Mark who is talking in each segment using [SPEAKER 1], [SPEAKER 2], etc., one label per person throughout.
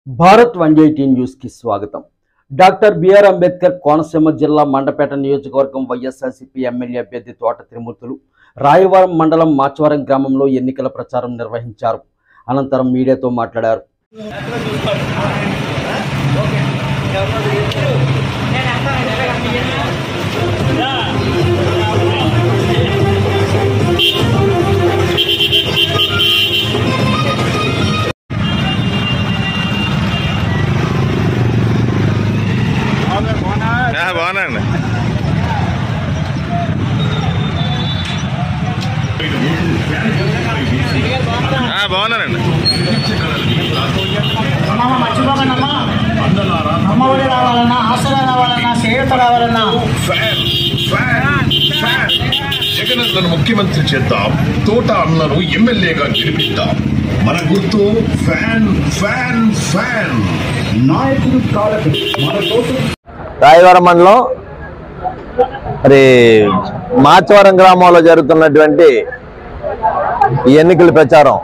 [SPEAKER 1] Bharat 180 news కి స్వాగతం. Doctor BR Ambedkar Konaseema జిల్లా మండపేట నియోజకవర్గం వైఎస్ఆర్సీపీ ఎమ్మెల్యే అభ్యర్థి తోట త్రిమూర్తులు రాయవరం మండలం మాచవరం గ్రామంలో ఎన్నికల ప్రచారం నిర్వహించారు. అనంతరం మీడియాతో మాట్లాడారు.
[SPEAKER 2] బాగున్నాండి. బాగున్నానండి.
[SPEAKER 3] అమ్మఒడి రావాలన్నా, ఆసరా రావాలన్నా, చేయూత రావాలన్నా
[SPEAKER 4] జగనన్నను ముఖ్యమంత్రి చేద్దాం, తోట అన్నను ఎమ్మెల్యేగా గెలిపిద్దాం. మన గుర్తు ఫ్యాన్ ఫ్యాన్ ఫ్యాన్. నాయకుడు కాలకు మన కోసం.
[SPEAKER 5] రాయవరం మండలం మరి మాచవరం గ్రామంలో జరుగుతున్నటువంటి ఈ ఎన్నికల ప్రచారం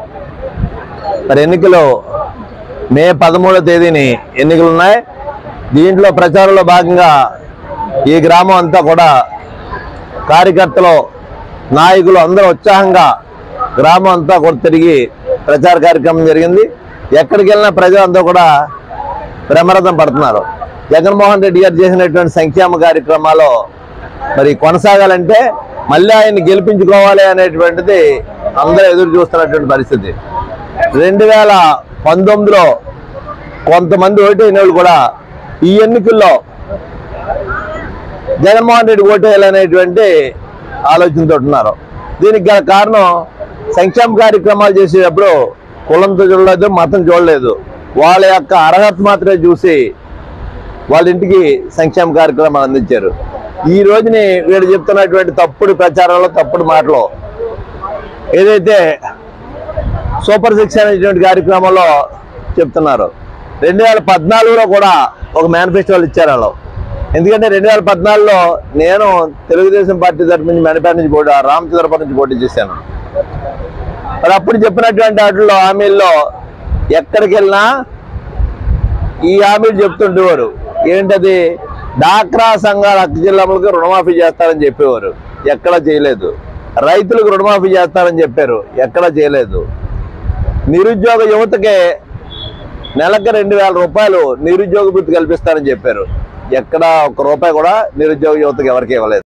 [SPEAKER 5] మరి ఎన్నికలు మే 13వ తేదీని ఎన్నికలు ఉన్నాయి. దీంట్లో ప్రచారంలో భాగంగా ఈ గ్రామం అంతా కూడా కార్యకర్తలు నాయకులు అందరూ ఉత్సాహంగా గ్రామం అంతా కూడా తిరిగి ప్రచార కార్యక్రమం జరిగింది. ఎక్కడికి వెళ్ళినా ప్రజలంతా కూడా బ్రహ్మరథం పడుతున్నారు. జగన్మోహన్ రెడ్డి గారు చేసినటువంటి సంక్షేమ కార్యక్రమాలు మరి కొనసాగాలంటే మళ్ళీ ఆయన్ని గెలిపించుకోవాలి అనేటువంటిది అందరూ ఎదురు చూస్తున్నటువంటి పరిస్థితి. 2019లో కొంతమంది ఓటైన వాళ్ళు కూడా ఈ ఎన్నికల్లో జగన్మోహన్ రెడ్డి ఓటేయాలనేటువంటి ఆలోచనతో ఉన్నారు. దీనికి గల కారణం సంక్షేమ కార్యక్రమాలు చేసేటప్పుడు కులంతో చూడలేదు, మతం చూడలేదు, వాళ్ళ యొక్క అర్హత మాత్రమే చూసి వాళ్ళ ఇంటికి సంక్షేమ కార్యక్రమాలు అందించారు. ఈ రోజుని వీళ్ళు చెప్తున్నటువంటి తప్పుడు ప్రచారంలో, తప్పుడు మాటలు ఏదైతే సూపర్ శిక్ష అనేటువంటి కార్యక్రమంలో చెప్తున్నారు. 2014లో కూడా ఒక మేనిఫెస్టోలు ఇచ్చారు వాళ్ళు. ఎందుకంటే 2014లో నేను తెలుగుదేశం పార్టీ తరఫు నుంచి మెనపేట నుంచి రామచంద్రపురం నుంచి పోటీ చేశాను. మరి అప్పుడు చెప్పినటువంటి వాటిల్లో హామీల్లో ఎక్కడికి వెళ్ళినా ఈ హామీలు చెప్తుండేవారు. ఏంటది? డాక్రా సంఘాల హక్కు జిల్లాలకు రుణమాఫీ చేస్తారని చెప్పేవారు, ఎక్కడా చేయలేదు. రైతులకు రుణమాఫీ చేస్తారని చెప్పారు, ఎక్కడా చేయలేదు. నిరుద్యోగ యువతకి నెలకు 2000 రూపాయలు నిరుద్యోగ వృత్తి కల్పిస్తారని చెప్పారు, ఎక్కడ 1 రూపాయి కూడా నిరుద్యోగ యువతకి ఎవరికి ఇవ్వలేదు.